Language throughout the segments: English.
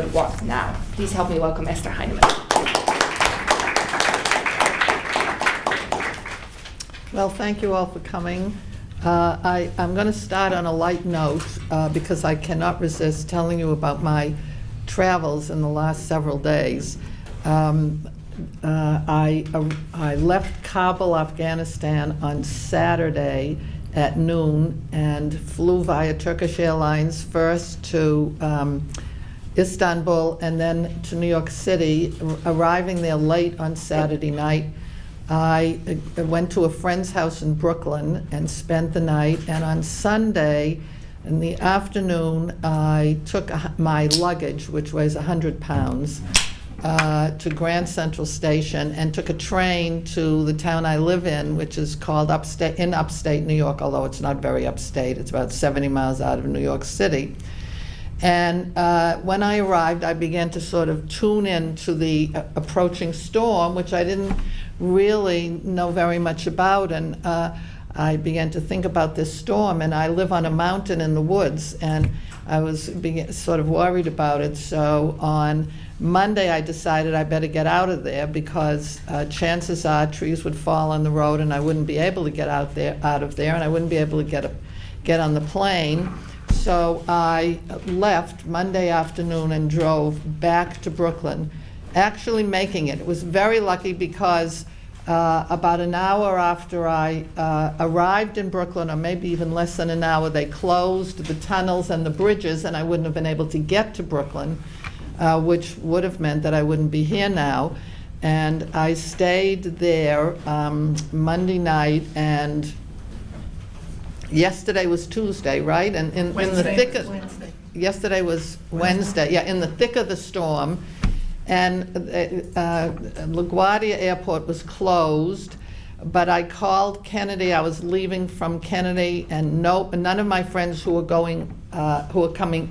What now? Please help me welcome Esther Hyneman. Well, thank you all for coming. I'm going to start on a light note because I cannot resist telling you about my travels in the last several days. I left Kabul, Afghanistan on Saturday at noon and flew via Turkish Airlines first to Istanbul and then to New York City, arriving there late on Saturday night. I went to a friend's house in Brooklyn and spent the night, and on Sunday in the afternoon I took my luggage, which weighs 100 pounds, to Grand Central Station and took a train to the town I live in, which is called upstate New York, although it's not very upstate. It's about 70 miles out of New York City. And when I arrived, I began to sort of tune in to the approaching storm, which I didn't really know very much about. And I began to think about this storm, and I live on a mountain in the woods, and I was sort of worried about it. So on Monday, I decided I better get out of there because chances are trees would fall on the road, and I wouldn't be able to get out of there, and I wouldn't be able to get on the plane. So I left Monday afternoon and drove back to Brooklyn, actually making it. It was very lucky because about an hour after I arrived in Brooklyn, or maybe even less than an hour, they closed the tunnels and the bridges, and I wouldn't have been able to get to Brooklyn, which would have meant that I wouldn't be here now. And I stayed there Monday night, and yesterday was Tuesday, right? And in the thick of Wednesday. Yesterday was Wednesday. Yeah, in the thick of the storm, and LaGuardia Airport was closed. But I called Kennedy. I was leaving from Kennedy, and none of my friends who were coming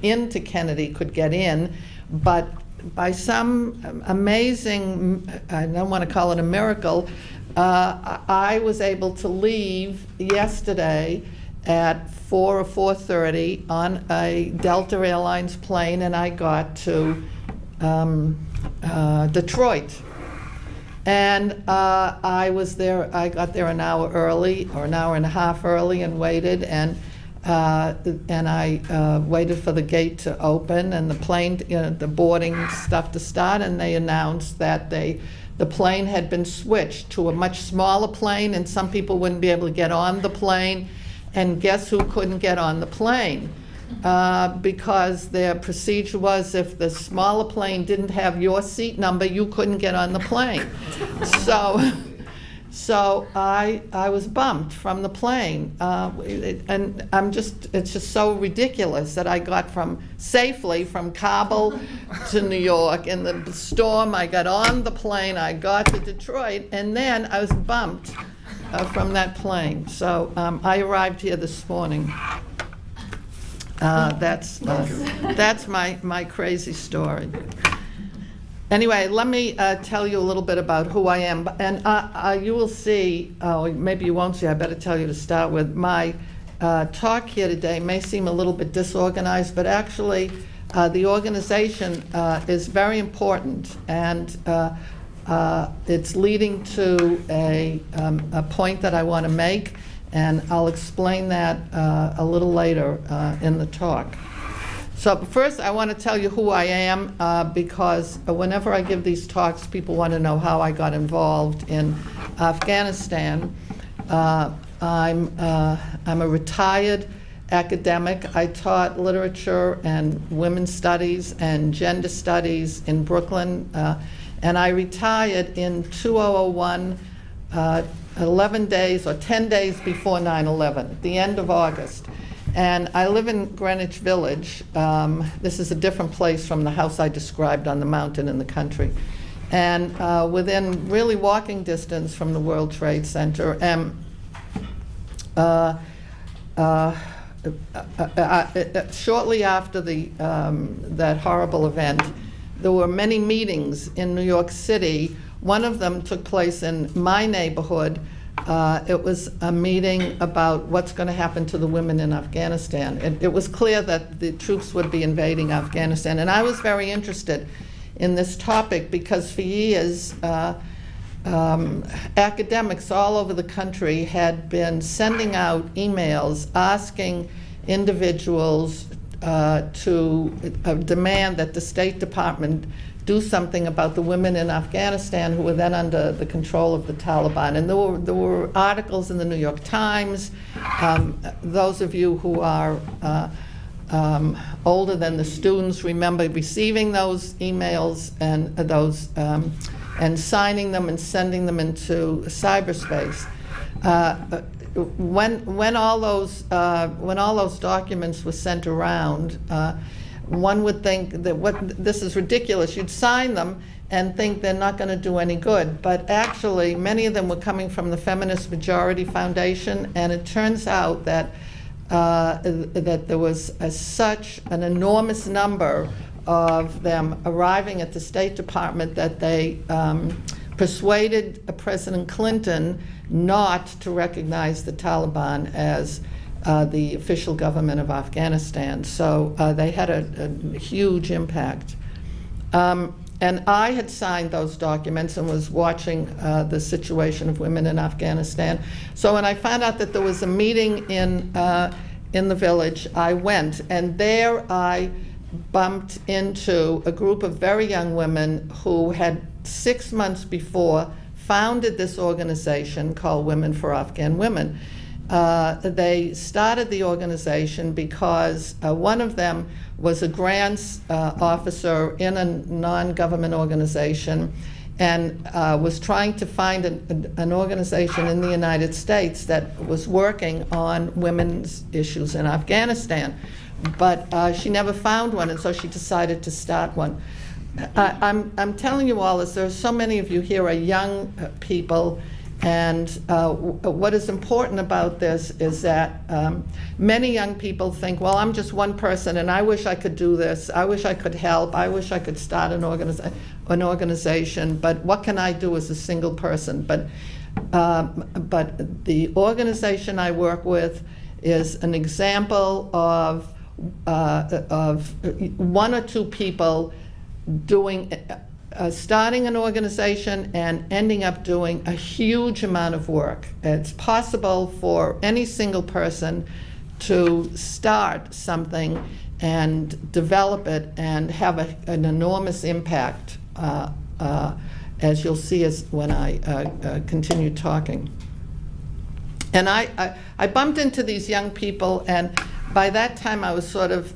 into Kennedy could get in. But by some amazing, I don't want to call it a miracle, I was able to leave yesterday at 4 or 4:30 on a Delta Airlines plane, and I got to Detroit. And I got there an hour early, or an hour and a half early, and waited, and I waited for the gate to open and the plane, the boarding stuff to start, and they announced that the plane had been switched to a much smaller plane, and some people wouldn't be able to get on the plane. And guess who couldn't get on the plane? Because their procedure was if the smaller plane didn't have your seat number, you couldn't get on the plane. So I was bumped from the plane, and it's just so ridiculous that I got safely from Kabul to New York in the storm. I got on the plane, I got to Detroit, and then I was bumped from that plane. So I arrived here this morning. That's my crazy story. Anyway, let me tell you a little bit about who I am. And you will see, maybe you won't see, I better tell you to start with. My talk here today may seem a little bit disorganized, but actually the organization is very important, and it's leading to a point that I want to make, and I'll explain that a little later in the talk. So first, I want to tell you who I am, because whenever I give these talks, people want to know how I got involved in Afghanistan. I'm a retired academic. I taught literature and women's studies and gender studies in Brooklyn, and I retired in 2001, 11 days or 10 days before 9/11, at the end of August. And I live in Greenwich Village. This is a different place from the house I described on the mountain in the country. And within really walking distance from the World Trade Center. Shortly after that horrible event, there were many meetings in New York City. One of them took place in my neighborhood, It was a meeting about what's going to happen to the women in Afghanistan. It was clear that the troops would be invading Afghanistan, and I was very interested in this topic because for years academics all over the country had been sending out emails asking individuals to demand that the State Department do something about the women in Afghanistan who were then under the control of the Taliban. And there were articles in the New York Times. Those of you who are older than the students remember receiving those emails and and signing them and sending them into cyberspace. When all those documents were sent around, one would think that this is ridiculous. You'd sign them and think they're not going to do any good. But actually, many of them were coming from the Feminist Majority Foundation, and it turns out that that there was such an enormous number of them arriving at the State Department that they persuaded President Clinton not to recognize the Taliban as the official government of Afghanistan. So they had a huge impact. And I had signed those documents and was watching the situation of women in Afghanistan. So when I found out that there was a meeting in the village, I went, and there I bumped into a group of very young women who had 6 months before founded this organization called Women for Afghan Women. They started the organization because one of them was a grants officer in a non-government organization and was trying to find an organization in the United States that was working on women's issues in Afghanistan. But she never found one, and so she decided to start one. I'm telling you all this, there are so many of you here are young people, and what is important about this is that many young people think, well, I'm just one person and I wish I could do this, I wish I could help, I wish I could start an organization, but what can I do as a single person? But the organization I work with is an example of one or two people doing starting an organization and ending up doing a huge amount of work. It's possible for any single person to start something and develop it and have an enormous impact, as you'll see when I continue talking. And I bumped into these young people, and by that time I was sort of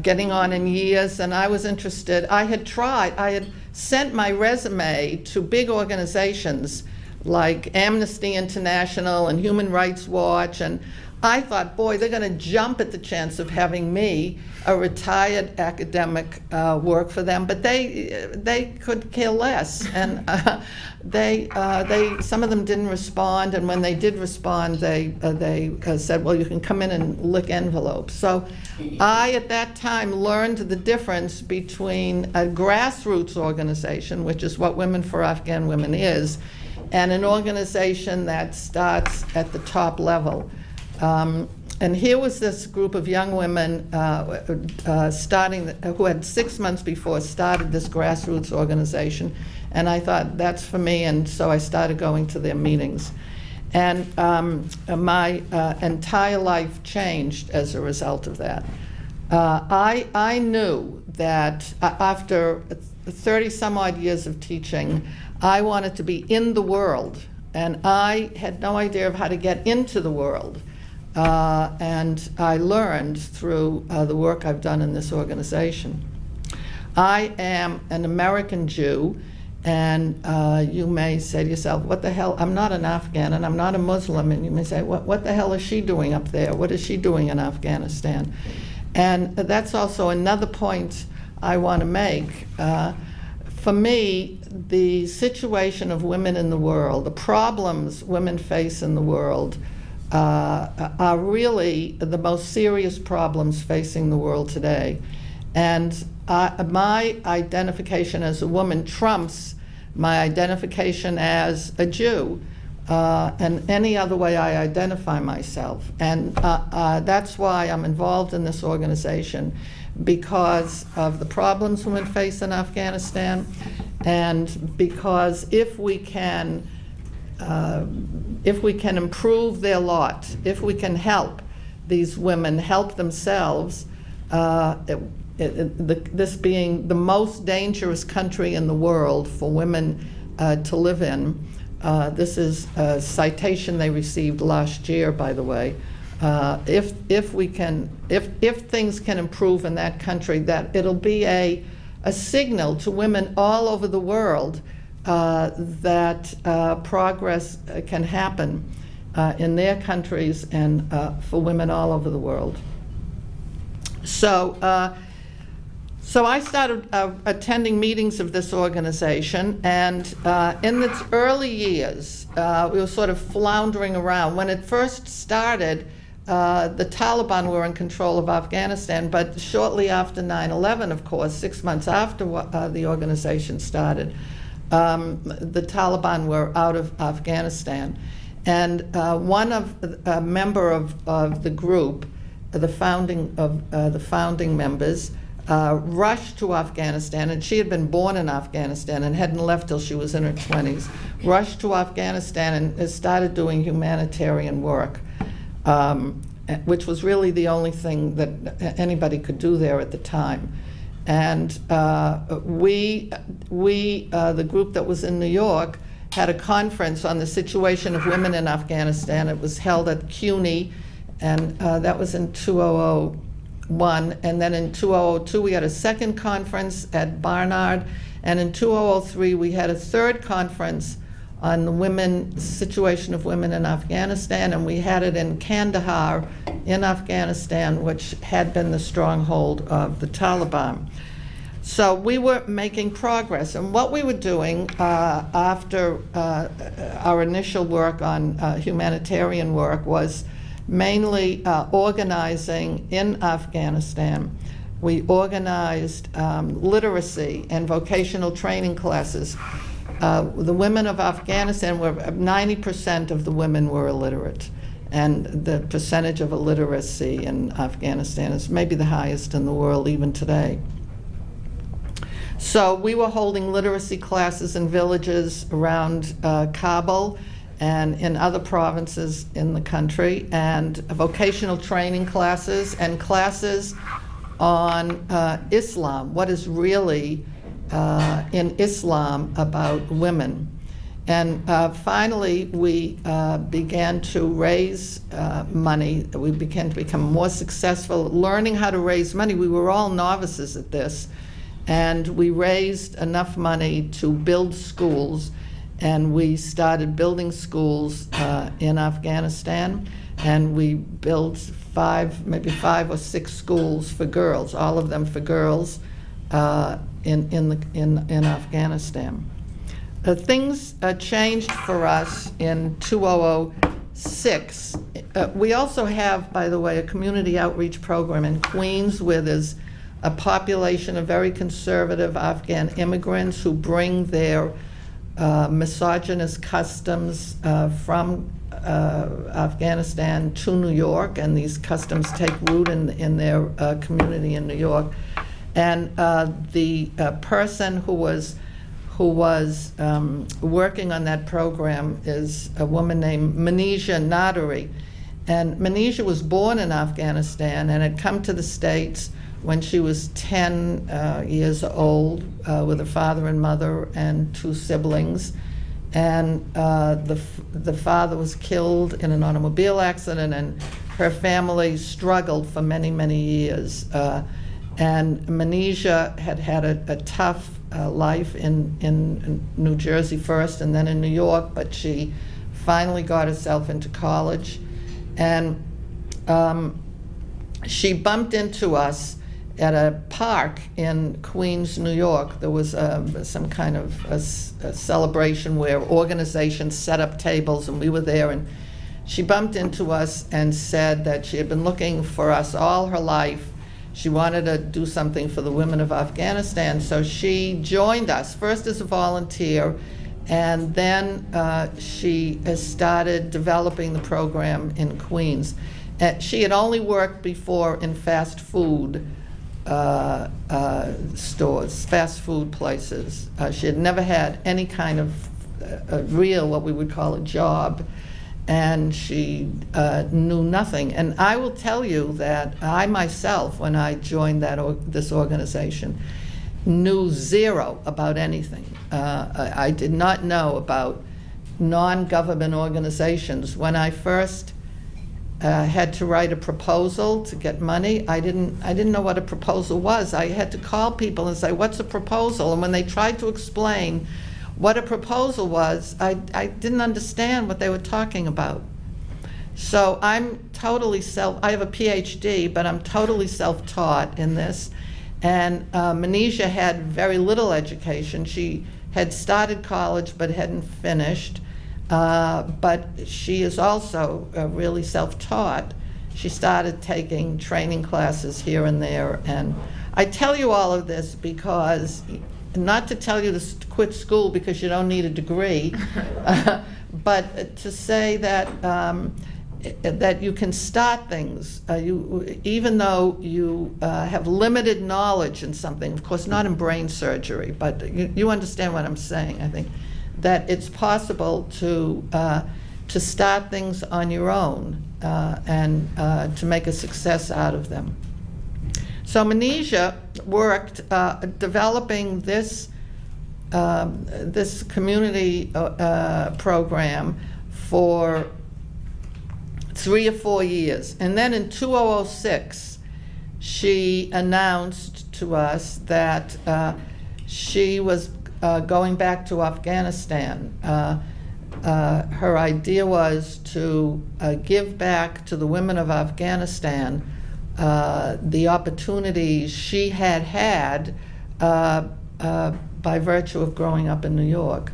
getting on in years, and I was interested. I had sent my resume to big organizations like Amnesty International and Human Rights Watch, and I thought, boy, they're going to jump at the chance of having me, a retired academic, work for them. But they could care less, and some of them didn't respond. And when they did respond, they said, well, you can come in and lick envelopes. So I, at that time, learned the difference between a grassroots organization, which is what Women for Afghan Women is, and an organization that starts at the top level. And here was this group of young women who had 6 months before started this grassroots organization, and I thought, that's for me, and so I started going to their meetings. And my entire life changed as a result of that. I knew that after 30 some odd years of teaching, I wanted to be in the world, and I had no idea of how to get into the world. And I learned through the work I've done in this organization. I am an American Jew, and you may say to yourself, what the hell, I'm not an Afghan and I'm not a Muslim, and you may say, what the hell is she doing up there? What is she doing in Afghanistan? And that's also another point I want to make. For me, the situation of women in the world, the problems women face in the world, are really the most serious problems facing the world today. And my identification as a woman trumps my identification as a Jew. and any other way I identify myself. And that's why I'm involved in this organization, because of the problems women face in Afghanistan, and because if we can improve their lot, if we can help these women help themselves, this being the most dangerous country in the world for women to live in. This is a citation they received last year, by the way. If things can improve in that country, that it'll be a signal to women all over the world that progress can happen in their countries and for women all over the world. So I started attending meetings of this organization, and in its early years, we were sort of floundering around. When it first started, the Taliban were in control of Afghanistan, but shortly after 9/11, of course, 6 months after the organization started, the Taliban were out of Afghanistan. And a member of the group, the founding members, rushed to Afghanistan, and she had been born in Afghanistan and hadn't left till she was in her 20s, rushed to Afghanistan and started doing humanitarian work, which was really the only thing that anybody could do there at the time. And the group that was in New York, had a conference on the situation of women in Afghanistan. It was held at CUNY, and that was in 2001. And then in 2002, we had a second conference at Barnard. And in 2003, we had a third conference on the situation of women in Afghanistan. And we had it in Kandahar in Afghanistan, which had been the stronghold of the Taliban. So we were making progress, and what we were doing after our initial work on humanitarian work was mainly organizing in Afghanistan. We organized literacy and vocational training classes. The women of Afghanistan, 90% of the women were illiterate, and the percentage of illiteracy in Afghanistan is maybe the highest in the world even today. So we were holding literacy classes in villages around Kabul and in other provinces in the country, and vocational training classes and classes on Islam, what is really in Islam about women. And finally, we began to raise money. We began to become more successful learning how to raise money. We were all novices at this. And we raised enough money to build schools, and we started building schools in Afghanistan, and we built maybe five or six schools for girls, all of them for girls in Afghanistan. Things changed for us in 2006. We also have, by the way, a community outreach program in Queens where there's a population of very conservative Afghan immigrants who bring their misogynist customs from Afghanistan to New York, and these customs take root in their community in New York. And the person who was working on that program is a woman named Manisha Nadari. And Manisha was born in Afghanistan and had come to the States when she was 10 years old with her father and mother and two siblings. And the father was killed in an automobile accident, and her family struggled for many, many years. And Manisha had a tough life in New Jersey first and then in New York, but she finally got herself into college. And she bumped into us at a park in Queens, New York. There was some kind of a celebration where organizations set up tables, and we were there, and she bumped into us and said that she had been looking for us all her life. She wanted to do something for the women of Afghanistan, so she joined us, first as a volunteer, And then she has started developing the program in Queens. She had only worked before in fast food stores, fast food places. She had never had any kind of a real, what we would call a job, and she knew nothing. And I will tell you that I myself, when I joined this organization, knew zero about anything. I did not know about non-government organizations. When I first had to write a proposal to get money, I didn't know what a proposal was. I had to call people and say, "What's a proposal?" And when they tried to explain what a proposal was, I didn't understand what they were talking about. So I'm totally I have a PhD, but I'm totally self-taught in this. And Manisha had very little education. She had started college but hadn't finished. But she is also really self-taught. She started taking training classes here and there. And I tell you all of this because, not to tell you to quit school because you don't need a degree, but to say that that you can start things, even though you have limited knowledge in something, of course not in brain surgery, but you understand what I'm saying, I think, that it's possible to start things on your own and to make a success out of them. So Manisha worked developing this community program for 3 or 4 years. And then in 2006, she announced to us that she was going back to Afghanistan. Her idea was to give back to the women of Afghanistan the opportunities she had had by virtue of growing up in New York.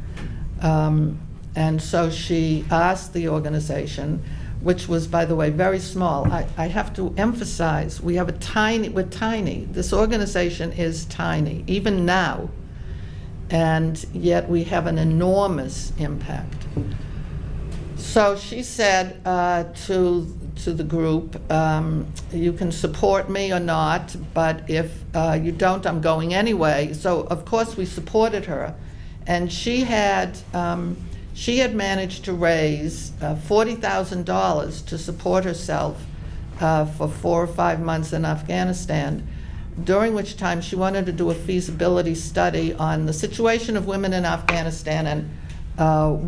And so she asked the organization, which was, by the way, very small. I have to emphasize, we're tiny. This organization is tiny, even now. And yet we have an enormous impact. So she said to the group, you can support me or not, but if you don't, I'm going anyway. So of course we supported her, and she had managed to raise $40,000 to support herself for 4 or 5 months in Afghanistan, during which time she wanted to do a feasibility study on the situation of women in Afghanistan and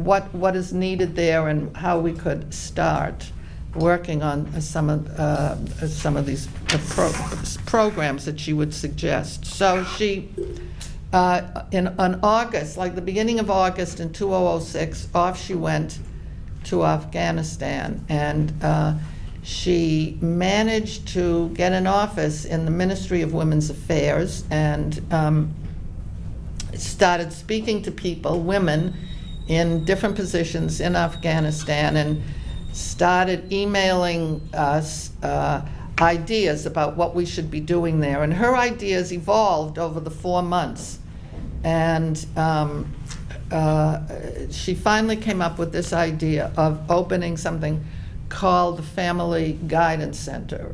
what is needed there and how we could start working on some of these programs that she would suggest. So she, on August, like the beginning of August in 2006, off she went to Afghanistan, and she managed to get an office in the Ministry of Women's Affairs and started speaking to people, women, in different positions in Afghanistan, and started emailing us ideas about what we should be doing there. And her ideas evolved over the 4 months. And she finally came up with this idea of opening something called the Family Guidance Center.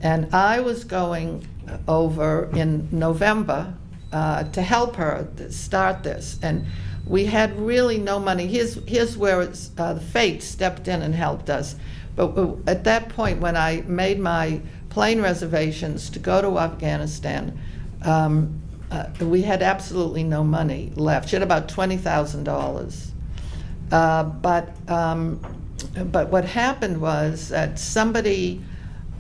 And I was going over in November to help her start this. And we had really no money. Here's where the fate stepped in and helped us. But at that point, when I made my plane reservations to go to Afghanistan, we had absolutely no money left. She had about $20,000. But what happened was that somebody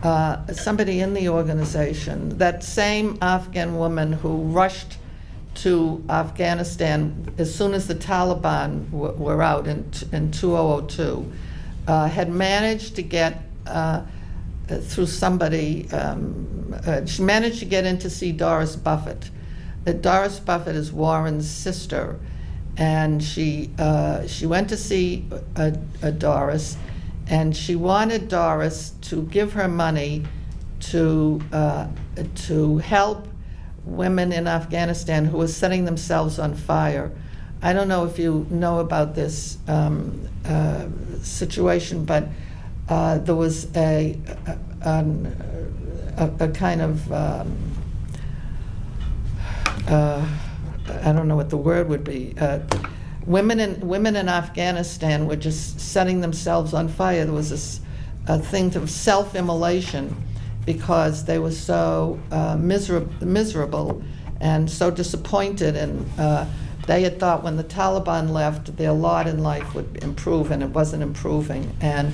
in the organization, that same Afghan woman who rushed to Afghanistan as soon as the Taliban were out in 2002, had managed to get through somebody, she managed to get in to see Doris Buffett. Doris Buffett is Warren's sister, and she went to see Doris, and she wanted Doris to give her money to help women in Afghanistan who were setting themselves on fire. I don't know if you know about this situation, but there was a kind of I don't know what the word would be. Women in Afghanistan were just setting themselves on fire. There was a thing of self-immolation because they were so miserable and so disappointed, and they had thought when the Taliban left, their lot in life would improve, and it wasn't improving. And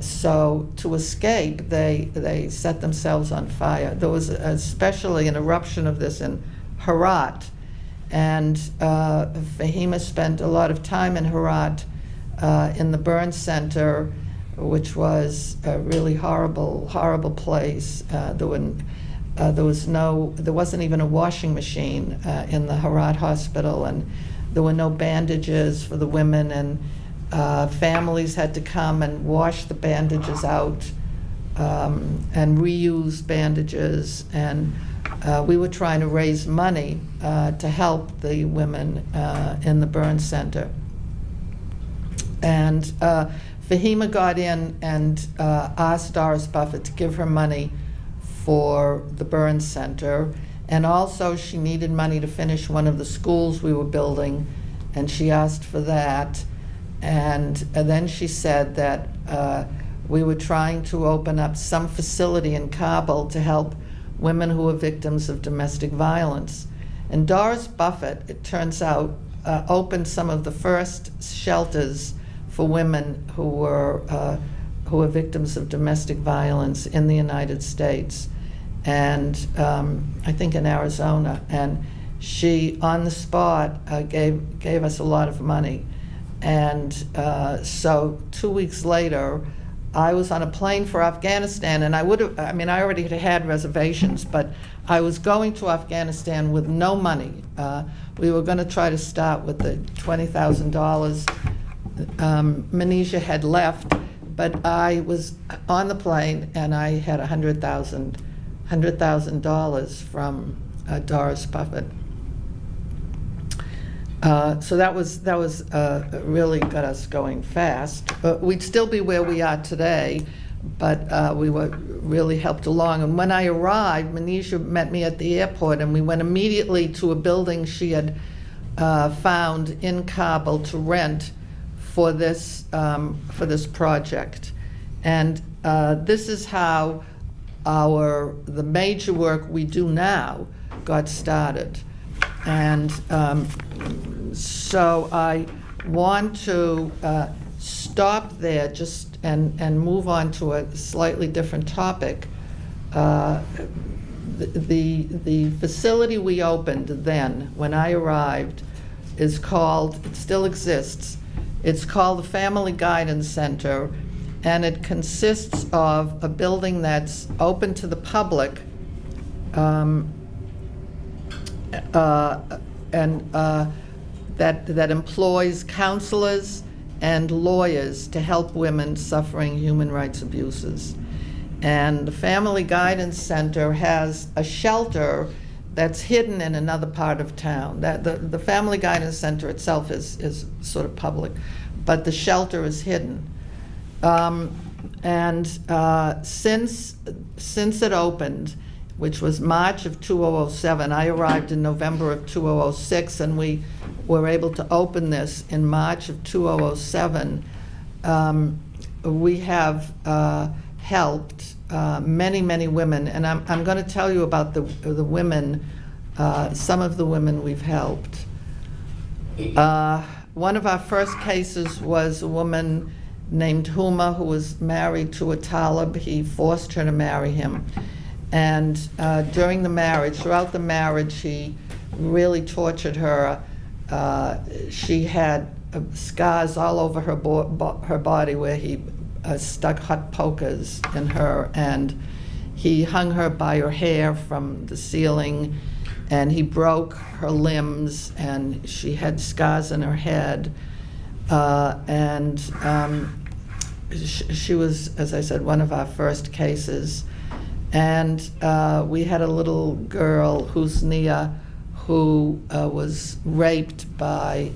so to escape, they set themselves on fire. There was especially an eruption of this in Herat, and Fahima spent a lot of time in Herat in the burn center, which was a really horrible place. There wasn't even a washing machine in the Herat hospital, and there were no bandages for the women, and families had to come and wash the bandages out and reuse bandages, and we were trying to raise money to help the women in the burn center. And Fahima got in and asked Doris Buffett to give her money for the burn center, and also she needed money to finish one of the schools we were building, and she asked for that. And then she said that we were trying to open up some facility in Kabul to help women who were victims of domestic violence. And Doris Buffett, it turns out, opened some of the first shelters for women who were victims of domestic violence in the United States, and I think in Arizona. And she, on the spot, gave us a lot of money. And so 2 weeks later, I was on a plane for Afghanistan, and I already had reservations, but I was going to Afghanistan with no money. We were going to try to start with the $20,000. Manisha had left, but I was on the plane, and I had $100,000 from Doris Buffett. So that was really got us going fast. We'd still be where we are today, but we were really helped along. And when I arrived, Manisha met me at the airport, and we went immediately to a building she had found in Kabul to rent for this project. And this is how the major work we do now got started. And so I want to stop there just and move on to a slightly different topic. The facility we opened then, when I arrived, is called, it still exists, it's called the Family Guidance Center, and it consists of a building that's open to the public, that employs counselors and lawyers to help women suffering human rights abuses. And the Family Guidance Center has a shelter that's hidden in another part of town. The Family Guidance Center itself is sort of public, but the shelter is hidden. Since it opened, which was March of 2007. I arrived in November of 2006, and we were able to open this in March of 2007. We have helped many women, and I'm going to tell you about the women, some of the women we've helped. One of our first cases was a woman named Huma, who was married to a Talib. He forced her to marry him. And during the marriage, throughout the marriage, he really tortured her. She had scars all over her body where he stuck hot pokers in her, and he hung her by her hair from the ceiling, and he broke her limbs, and she had scars in her head. She was, as I said, one of our first cases. And we had a little girl, Husnia, who was raped by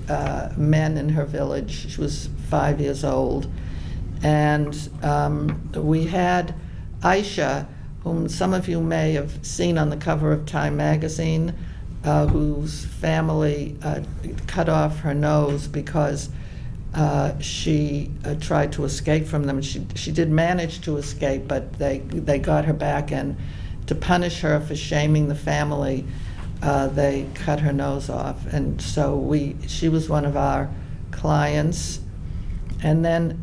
men in her village. She was 5 years old. And we had Aisha, whom some of you may have seen on the cover of Time magazine, whose family cut off her nose because she tried to escape from them. She did manage to escape, but they got her back, and to punish her for shaming the family, they cut her nose off. And so she was one of our clients. And then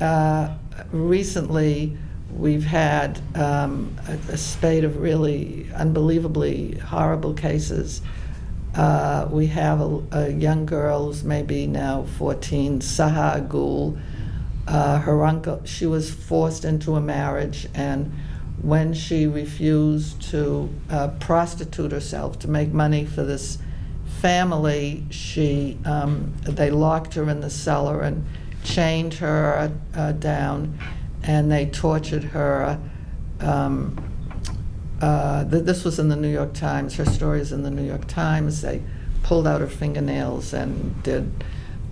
recently we've had a spate of really unbelievably horrible cases. We have a young girl who's maybe now 14, Saha Gul. Her uncle, she was forced into a marriage, and when she refused to prostitute herself to make money for this family, they locked her in the cellar and chained her down, and they tortured her. This was in the New York Times. Her story is in the New York Times. They pulled out her fingernails and did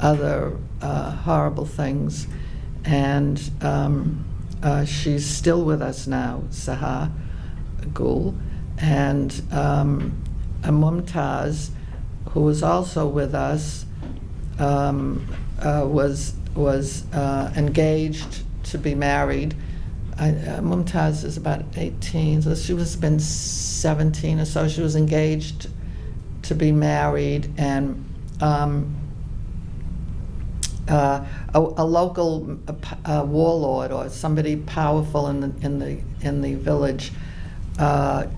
other horrible things. And she's still with us now, Saha Gul. And Mumtaz, who was also with us, was engaged to be married. Mumtaz is about 18, so she was been 17 or so. She was engaged to be married, and a local warlord or somebody powerful in the village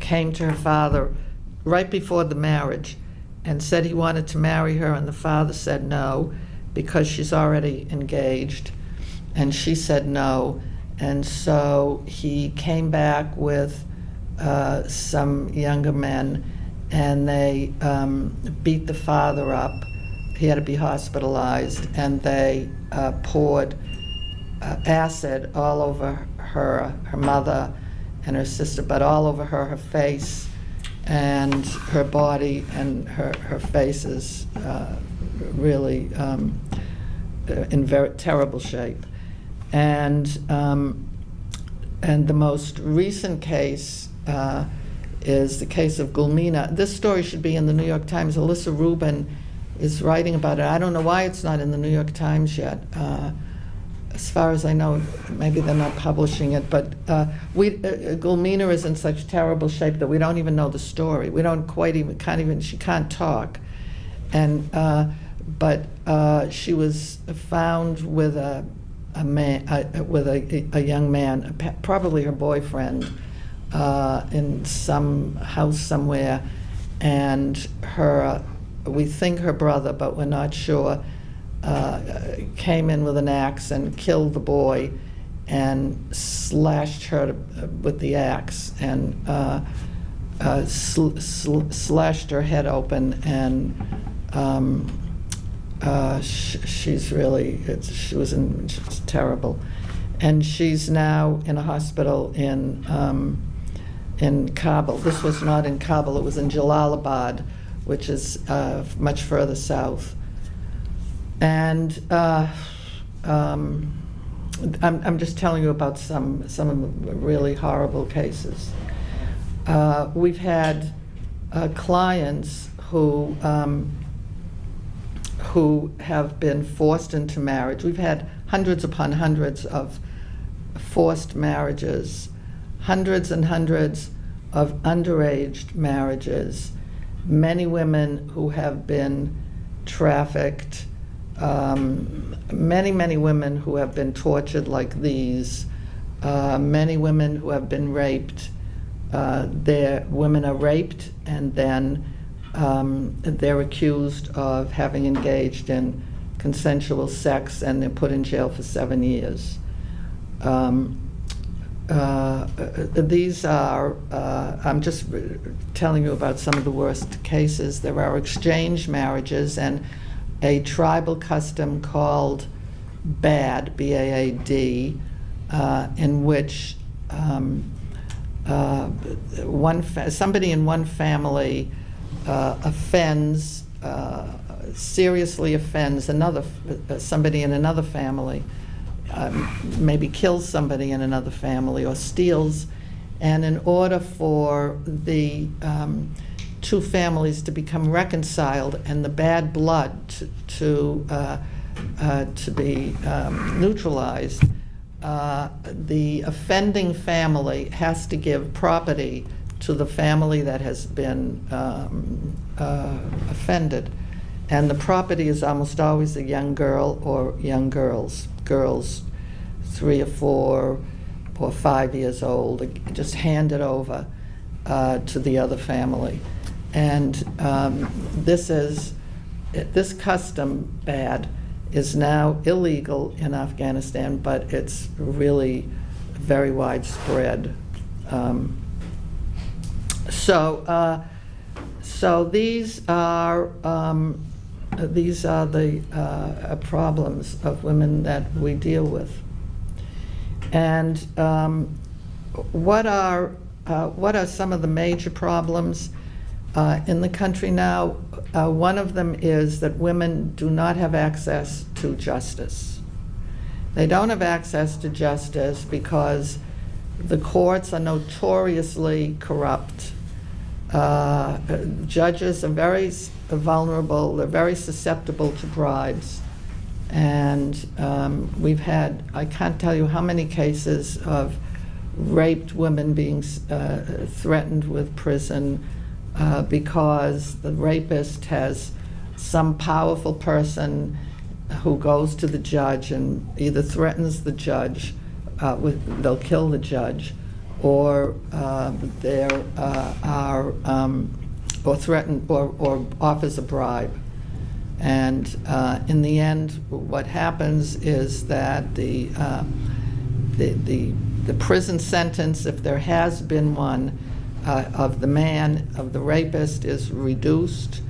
came to her father right before the marriage and said he wanted to marry her, and the father said no because she's already engaged, and she said no. And so he came back with some younger men, and they beat the father up. He had to be hospitalized, and they poured acid all over her mother and her sister, but all over her face and her body, and her face is really in very terrible shape. And the most recent case is the case of Gulmina. This story should be in the New York Times. Alyssa Rubin is writing about it. I don't know why it's not in the New York Times yet. As far as I know, maybe they're not publishing it. But Gulmina is in such terrible shape that we don't even know the story. We don't she can't talk. And but she was found with a young man, probably her boyfriend, in some house somewhere, and we think her brother, but we're not sure, came in with an axe and killed the boy and slashed her with the axe, and slashed her head open, and she was terrible, and she's now in a hospital in Kabul. This was not in Kabul; it was in Jalalabad, which is much further south. And I'm just telling you about some of the really horrible cases. We've had clients who have been forced into marriage. We've had hundreds upon hundreds of forced marriages, hundreds and hundreds of underage marriages, many women who have been trafficked, many women who have been tortured like these, many women who have been raped. Women are raped, and then they're accused of having engaged in consensual sex, and they're put in jail for 7 years. These are, I'm just telling you about some of the worst cases. There are exchange marriages and a tribal custom called BAD, B-A-A-D, in which somebody in one family offends, seriously offends somebody in another family, maybe kills somebody in another family or steals, and in order for the two families to become reconciled and the bad blood to be neutralized, the offending family has to give property to the family that has been offended. And the property is almost always a young girl or young girls 3 or 4 or 5 years old, just hand it over to the other family. And this custom, bad, is now illegal in Afghanistan, but it's really very widespread. So these are the problems of women that we deal with. And what are some of the major problems in the country now? One of them is that women do not have access to justice. They don't have access to justice because the courts are notoriously corrupt. Judges are very vulnerable, they're very susceptible to bribes. And we've had, I can't tell you how many cases of raped women being threatened with prison because the rapist has some powerful person who goes to the judge and either threatens the judge, they'll kill the judge, or or threaten or offers a bribe. And in the end, what happens is that the prison sentence, if there has been one, of the rapist is reduced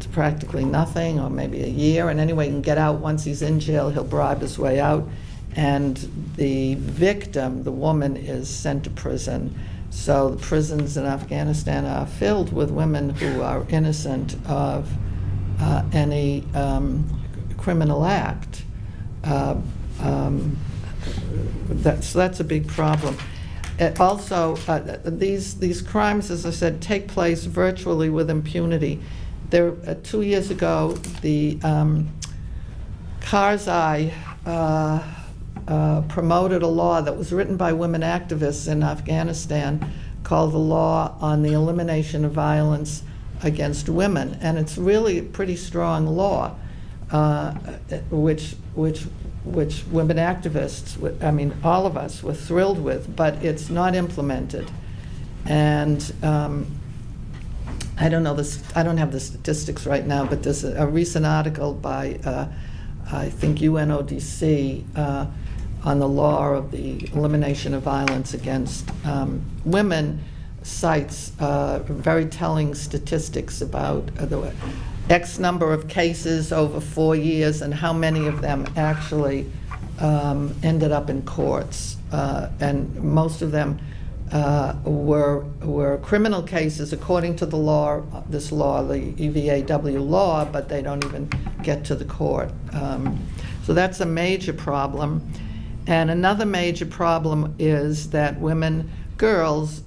to practically nothing, or maybe a year, and anyway, he can get out. Once he's in jail, he'll bribe his way out. And the victim, the woman, is sent to prison. So the prisons in Afghanistan are filled with women who are innocent of any criminal act. That's a big problem. Also, these crimes, as I said, take place virtually with impunity. 2 years ago, the Karzai promoted a law that was written by women activists in Afghanistan called the Law on the Elimination of Violence Against Women. And it's really a pretty strong law, which women activists, I mean, all of us were thrilled with, but it's not implemented. And I don't have the statistics right now, but there's a recent article by, I think, UNODC on the law of the elimination of violence against women, cites very telling statistics about the X number of cases over 4 years and how many of them actually ended up in courts. And most of them were criminal cases according to the law, the UW law, but they don't even get to the court. So that's a major problem. And another major problem is that girls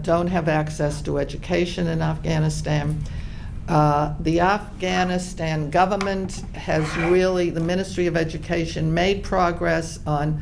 don't have access to education in Afghanistan. The Afghanistan government has really, the Ministry of Education, made progress on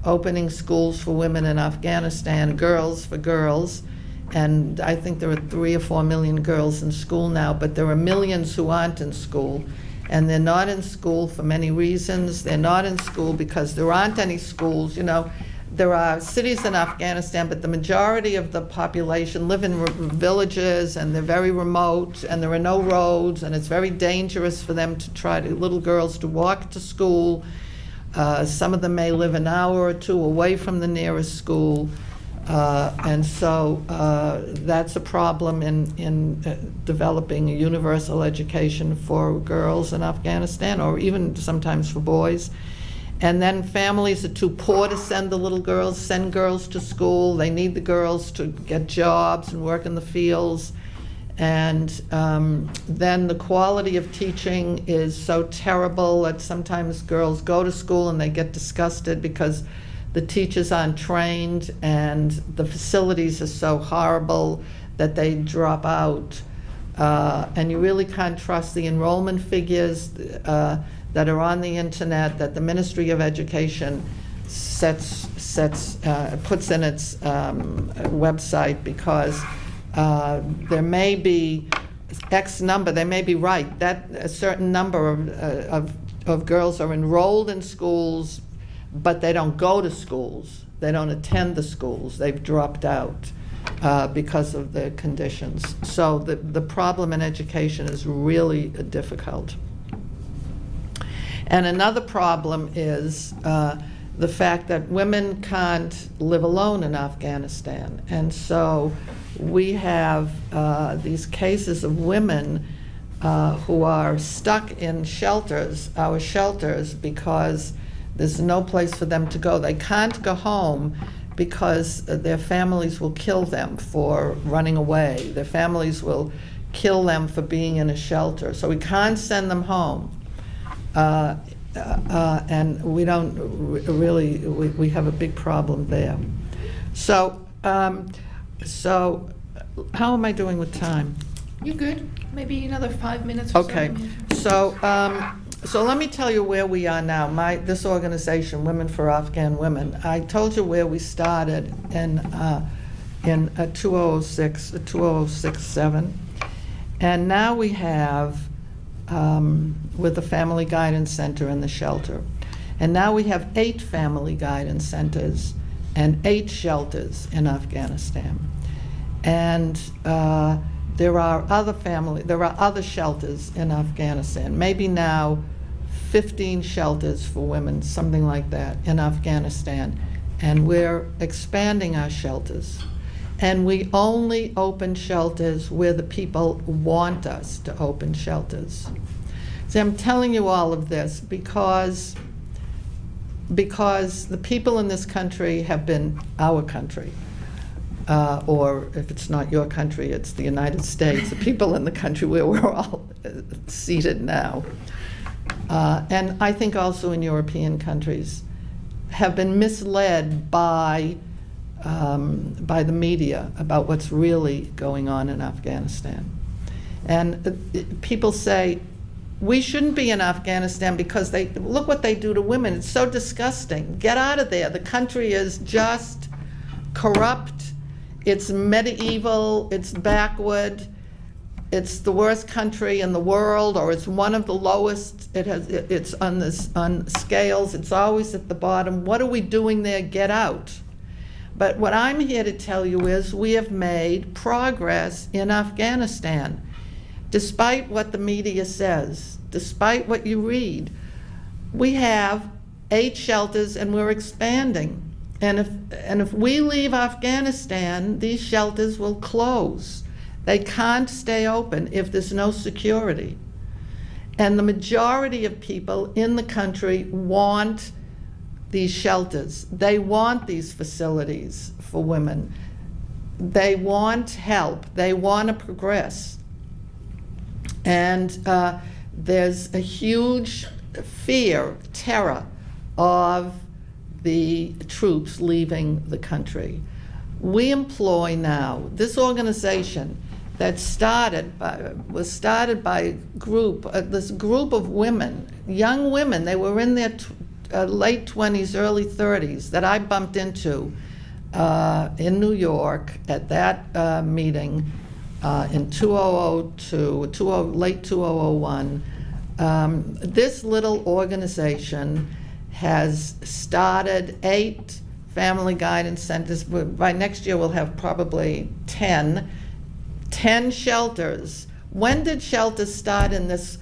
opening schools for women in Afghanistan, girls for girls. And I think there are 3 or 4 million girls in school now, but there are millions who aren't in school. And they're not in school for many reasons. They're not in school because there aren't any schools. You know, there are cities in Afghanistan, but the majority of the population live in villages, and they're very remote, and there are no roads, and it's very dangerous for them little girls to walk to school. Some of them may live an hour or 2 away from the nearest school. And so that's a problem in developing a universal education for girls in Afghanistan, or even sometimes for boys. And then families are too poor to send girls to school. They need the girls to get jobs and work in the fields. And then the quality of teaching is so terrible that sometimes girls go to school and they get disgusted because the teachers aren't trained and the facilities are so horrible that they drop out. And you really can't trust the enrollment figures that are on the internet that the Ministry of Education puts in its website, because there may be X number, they may be right, that a certain number of girls are enrolled in schools, but they don't go to schools, they don't attend the schools, they've dropped out because of the conditions. So the problem in education is really difficult. And another problem is the fact that women can't live alone in Afghanistan. And so we have these cases of women who are stuck in shelters, our shelters, because there's no place for them to go. They can't go home because their families will kill them for running away. Their families will kill them for being in a shelter. So we can't send them home. And we don't really, we have a big problem there. So, so how am I doing with time? You're good. Maybe another 5 minutes or Okay, so. so let me tell you where we are now. This organization, Women for Afghan Women, I told you where we started in 2006-7, and now we have with the Family Guidance Center in the shelter, and now we have 8 family guidance centers and 8 shelters in Afghanistan, and there are other shelters in Afghanistan, maybe now 15 shelters for women, something like that, in Afghanistan. And we're expanding our shelters. And we only open shelters where the people want us to open shelters. See, I'm telling you all of this because the people in this country have been our country. Or if it's not your country, it's the United States, the people in the country where we're all seated now. And I think also in European countries, have been misled by the media about what's really going on in Afghanistan. And people say, we shouldn't be in Afghanistan because look what they do to women. It's so disgusting. Get out of there. The country is just corrupt. It's medieval, it's backward, it's the worst country in the world, or it's one of the lowest. It's on scales, it's always at the bottom. What are we doing there? Get out. But what I'm here to tell you is we have made progress in Afghanistan. Despite what the media says, despite what you read, we have 8 shelters and we're expanding. And if we leave Afghanistan, these shelters will close. They can't stay open if there's no security. And the majority of people in the country want these shelters. They want these facilities for women. They want help. They want to progress. And there's a huge fear, terror of the troops leaving the country. We employ now, this organization that was started by this group of women, young women, they were in their late 20s, early 30s, that I bumped into in New York at that meeting in 2002, late 2001. This little organization has started 8 family guidance centers. By next year we'll have probably 10 shelters. When did shelters start in this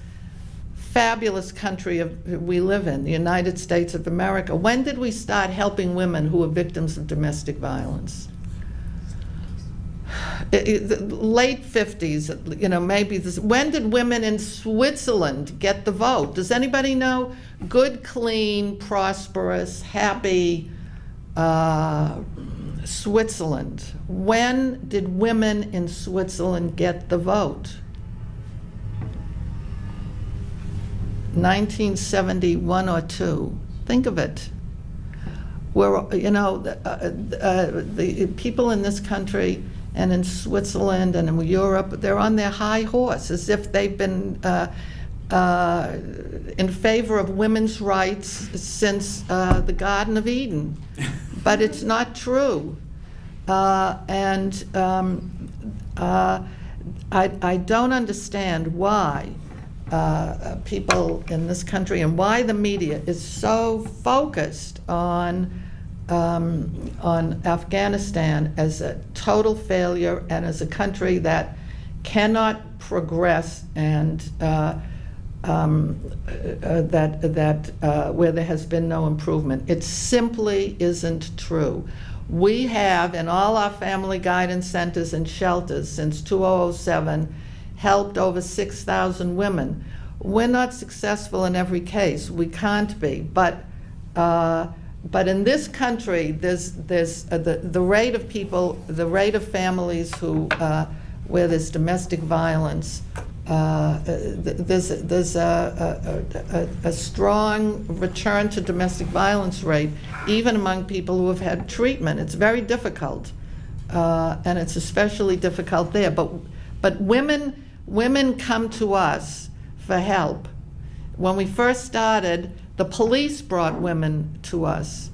fabulous country we live in, the United States of America? When did we start helping women who are victims of domestic violence? Late 50s, maybe this. When did women in Switzerland get the vote? Does anybody know? Good, clean, prosperous, happy Switzerland. When did women in Switzerland get the vote? 1971 or 2. Think of it. The people in this country and in Switzerland and in Europe, they're on their high horse as if they've been in favor of women's rights since the Garden of Eden. But it's not true. I don't understand why people in this country and why the media is so focused on Afghanistan as a total failure and as a country that cannot progress and where there has been no improvement. It simply isn't true. We have, in all our family guidance centers and shelters since 2007, helped over 6,000 women. We're not successful in every case. We can't be. But in this country, there's the rate of people, the rate of families who where there's domestic violence. There's a strong return to domestic violence rate, even among people who have had treatment. It's very difficult, and it's especially difficult there. But women come to us for help. When we first started, the police brought women to us,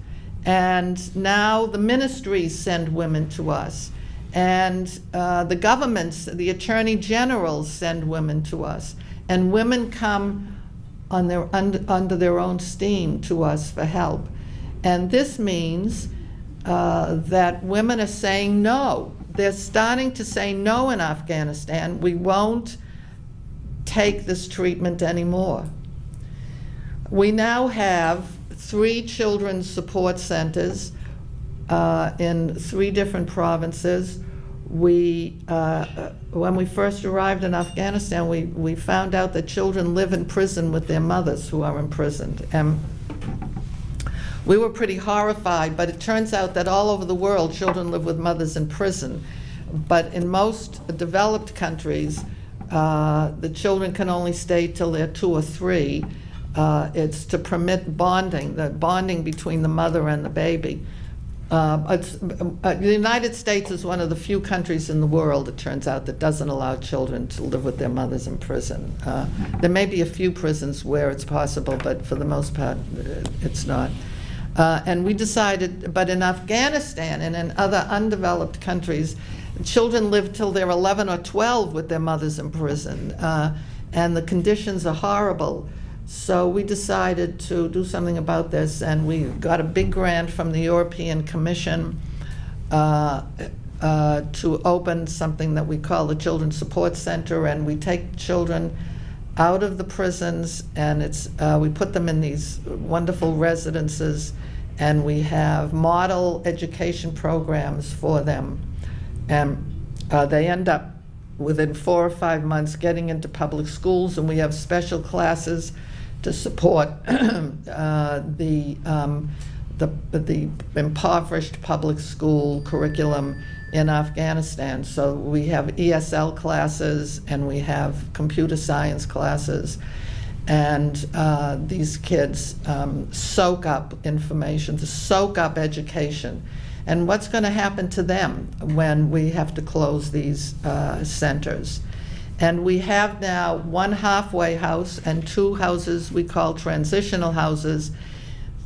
and now the ministries send women to us. And the governments, the attorney generals send women to us. And women come on under their own steam to us for help. And this means that women are saying no. They're starting to say no in Afghanistan. We won't take this treatment anymore. We now have 3 children's support centers in 3 different provinces. When we first arrived in Afghanistan, we found out that children live in prison with their mothers who are imprisoned. And we were pretty horrified, but it turns out that all over the world, children live with mothers in prison. But in most developed countries, the children can only stay till they're 2 or 3. It's to permit bonding, the bonding between the mother and the baby. The United States is one of the few countries in the world, it turns out, that doesn't allow children to live with their mothers in prison. There may be a few prisons where it's possible, but for the most part, it's not. And we decided, but in Afghanistan and in other undeveloped countries, children live till they're 11 or 12 with their mothers in prison, and the conditions are horrible. So we decided to do something about this, and we got a big grant from the European Commission to open something that we call the Children's Support Center, and we take children out of the prisons, and we put them in these wonderful residences, and we have model education programs for them. And they end up within 4 or 5 months getting into public schools, and we have special classes to support the impoverished public school curriculum in Afghanistan. So we have ESL classes and we have computer science classes, and these kids soak up information, soak up education. And what's going to happen to them when we have to close these centers? And we have now 1 halfway house and 2 houses we call transitional houses.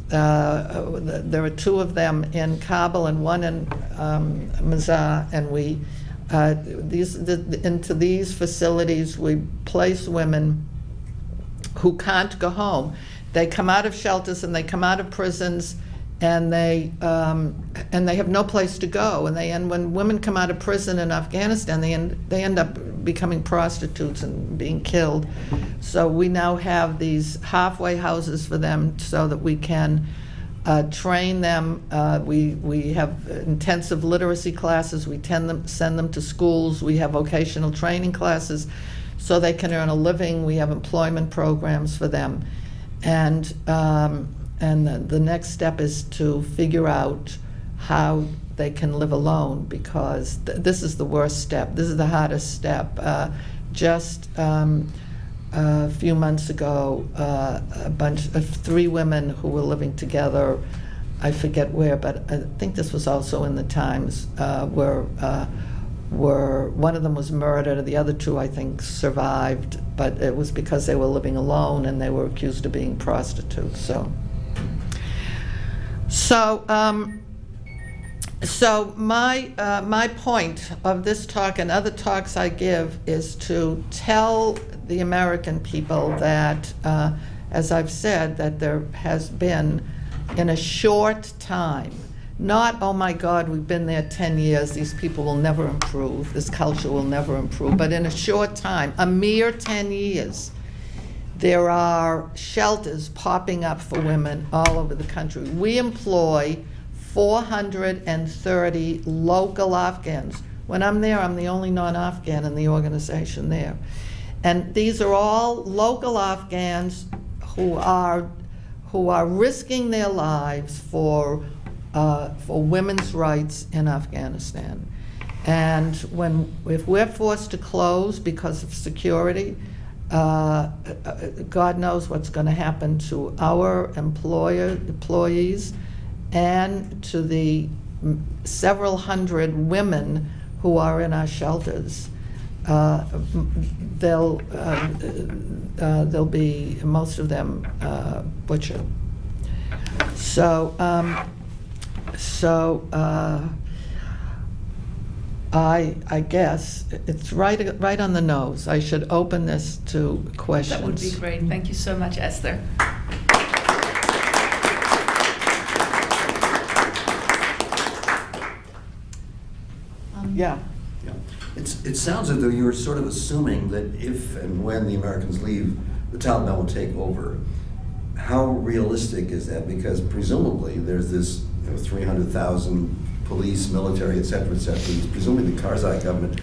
There are 2 of them in Kabul and 1 in Mazar, and we into these facilities we place women who can't go home. They come out of shelters and they come out of prisons, and they have no place to go. And when women come out of prison in Afghanistan, they end up becoming prostitutes and being killed. So we now have these halfway houses for them so that we can train them. We have intensive literacy classes. We send them to schools. We have vocational training classes so they can earn a living. We have employment programs for them. And the next step is to figure out how they can live alone, because this is the worst step. This is the hardest step. Just a few months ago, a bunch of 3 women who were living together, I forget where, but I think this was also in the Times, were one of them was murdered, the other 2 I think survived, but it was because they were living alone and they were accused of being prostitutes. So my point of this talk and other talks I give is to tell the American people that, as I've said, that there has been, in a short time, not, oh my God, we've been there 10 years, these people will never improve, this culture will never improve, but in a short time, a mere 10 years, there are shelters popping up for women all over the country. We employ 430 local Afghans. When I'm there, I'm the only non-Afghan in the organization there. And these are all local Afghans who are risking their lives for women's rights in Afghanistan. And if we're forced to close because of security, God knows what's going to happen to our employees and to the several hundred women who are in our shelters. They'll be, most of them, butchered. I guess it's right on the nose. I should open this to questions. That would be great. Thank you so much, Esther. Yeah. Yeah. It sounds as though you're sort of assuming that if and when the Americans leave, the Taliban will take over. How realistic is that? Because presumably there's this 300,000 police, military, et cetera, presumably the Karzai government.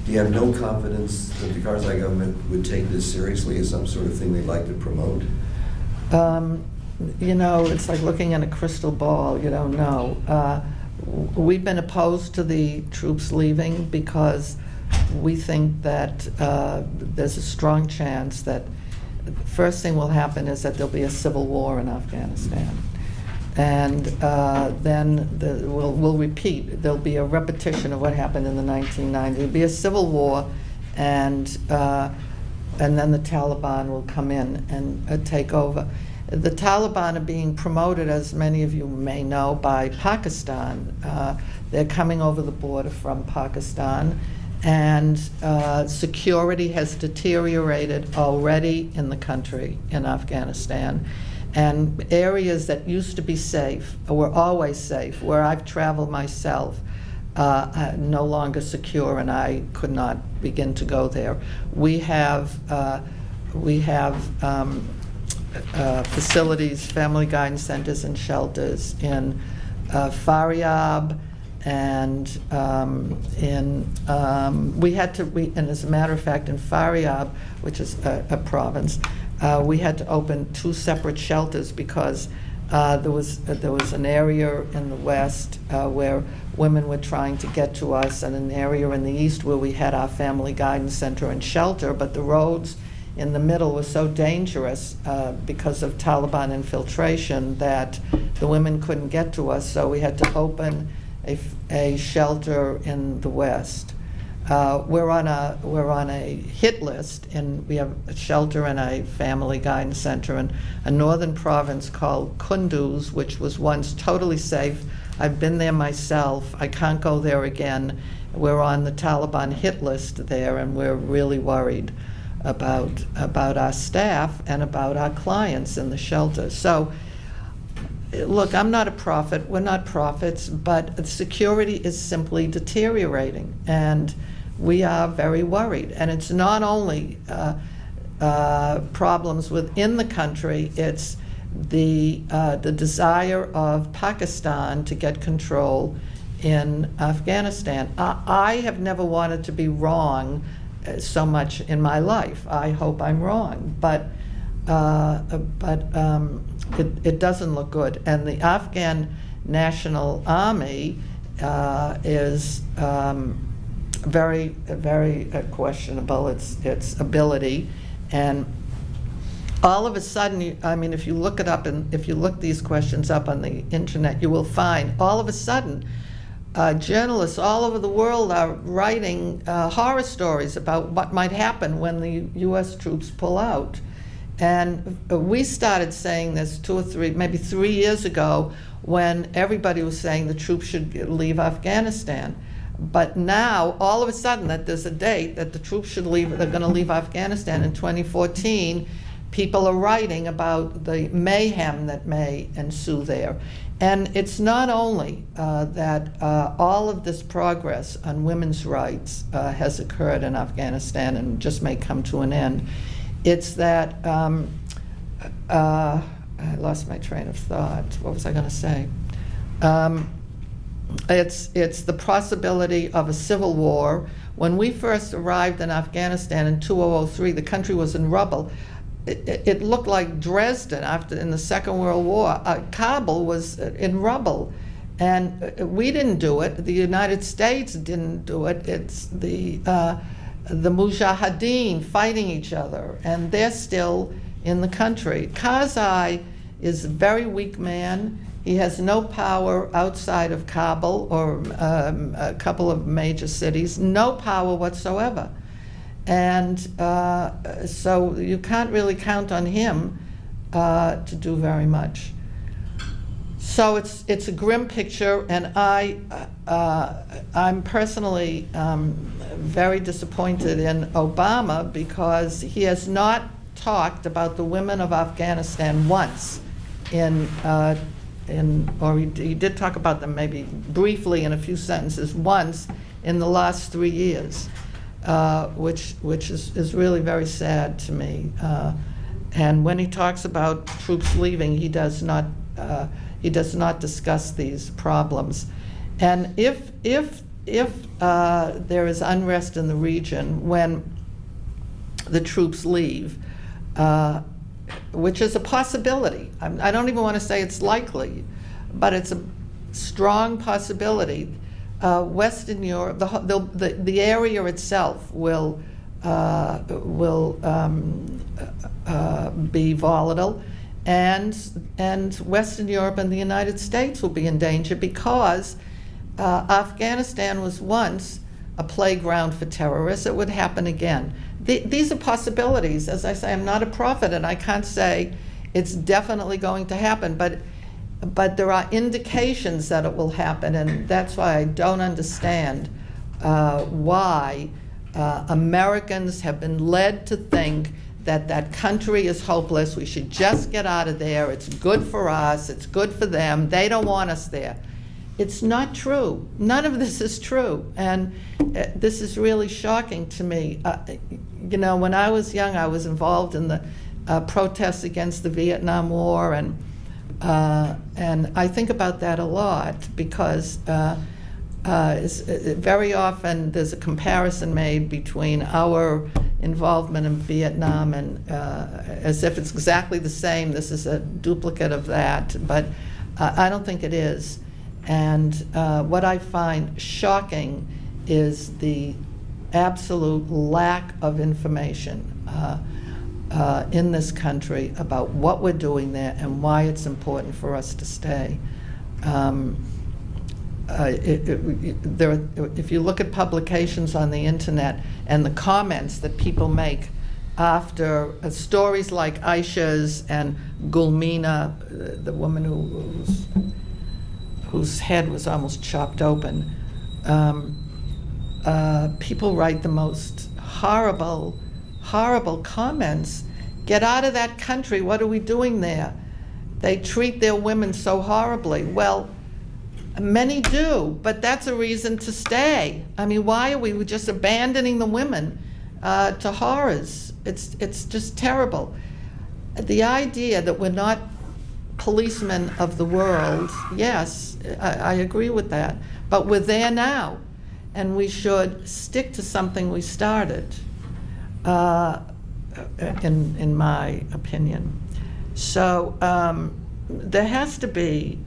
Do you have no confidence that the Karzai government would take this seriously as some sort of thing they'd like to promote? It's like looking in a crystal ball. You don't know. We've been opposed to the troops leaving because we think that there's a strong chance that the first thing will happen is that there'll be a civil war in Afghanistan. And then we'll repeat. There'll be a repetition of what happened in the 1990s. There'll be a civil war, and then the Taliban will come in and take over. The Taliban are being promoted, as many of you may know, by Pakistan. They're coming over the border from Pakistan, and security has deteriorated already in the country, in Afghanistan. And areas that used to be safe, were always safe, where I've traveled myself, no longer secure, and I could not begin to go there. We have facilities, family guidance centers and shelters in Faryab, and and as a matter of fact, in Faryab, which is a province, we had to open 2 separate shelters because there was an area in the west where women were trying to get to us, and an area in the east where we had our family guidance center and shelter, but the roads in the middle were so dangerous because of Taliban infiltration that the women couldn't get to us, so we had to open a shelter in the west. We're on a hit list, and we have a shelter and a family guidance center in a northern province called Kunduz, which was once totally safe. I've been there myself. I can't go there again. We're on the Taliban hit list there, and we're really worried about our staff and about our clients in the shelter. So, look, I'm not a prophet. We're not prophets, but security is simply deteriorating, and we are very worried. And it's not only problems within the country, it's the desire of Pakistan to get control in Afghanistan. I have never wanted to be wrong so much in my life. I hope I'm wrong, but it doesn't look good. And the Afghan National Army is very questionable, its ability. And all of a sudden, I mean, if you look it up and if you look these questions up on the internet, you will find all of a sudden journalists all over the world are writing horror stories about what might happen when the U.S. troops pull out. And we started saying this 2 or 3, maybe 3 years ago, when everybody was saying the troops should leave Afghanistan. But now, all of a sudden, that there's a date that the troops should leave, they're going to leave Afghanistan in 2014, people are writing about the mayhem that may ensue there. And it's not only that all of this progress on women's rights has occurred in Afghanistan and just may come to an end. It's that, I lost my train of thought. What was I going to say? It's the possibility of a civil war. When we first arrived in Afghanistan in 2003, the country was in rubble. It looked like Dresden in the Second World War. Kabul was in rubble. And we didn't do it. The United States didn't do it. It's the Mujahideen fighting each other, and they're still in the country. Karzai is a very weak man. He has no power outside of Kabul or a couple of major cities, no power whatsoever. And so you can't really count on him to do very much. So it's a grim picture, and I'm personally very disappointed in Obama because he has not talked about the women of Afghanistan once or he did talk about them maybe briefly in a few sentences once in the last 3 years, which is really very sad to me. And when he talks about troops leaving, he does not discuss these problems. And if there is unrest in the region when the troops leave, which is a possibility. I don't even want to say it's likely, but it's a strong possibility. Western Europe, the area itself will be volatile, and Western Europe and the United States will be in danger because Afghanistan was once a playground for terrorists. It would happen again. These are possibilities. As I say, I'm not a prophet, and I can't say it's definitely going to happen, but there are indications that it will happen, and that's why I don't understand why Americans have been led to think that country is hopeless. We should just get out of there. It's good for us. It's good for them. They don't want us there. It's not true. None of this is true, and this is really shocking to me. You know, when I was young, I was involved in the protests against the Vietnam War, and I think about that a lot because very often there's a comparison made between our involvement in Vietnam and as if it's exactly the same. This is a duplicate of that, but I don't think it is. And what I find shocking is the absolute lack of information in this country about what we're doing there and why it's important for us to stay. If you look at publications on the internet and the comments that people make after stories like Aisha's and Gulmina, the woman whose head was almost chopped open, people write the most horrible comments. Get out of that country. What are we doing there? They treat their women so horribly. Well, many do, but that's a reason to stay. I mean, why are we just abandoning the women to horrors? It's just terrible. The idea that we're not policemen of the world, yes, I agree with that, but we're there now, and we should stick to something we started, in my opinion. So there has to be,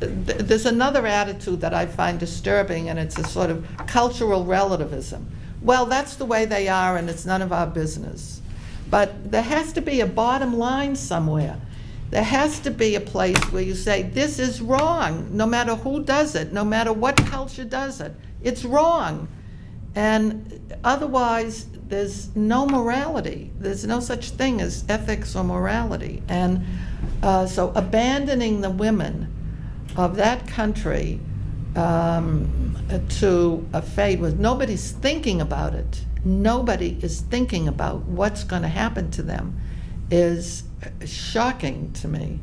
there's another attitude that I find disturbing, and it's a sort of cultural relativism. Well, that's the way they are, and it's none of our business. But there has to be a bottom line somewhere. There has to be a place where you say, this is wrong, no matter who does it, no matter what culture does it. It's wrong. And otherwise, there's no morality. There's no such thing as ethics or morality. And so abandoning the women of that country to a fate where nobody's thinking about it, nobody is thinking about what's going to happen to them, is shocking to me.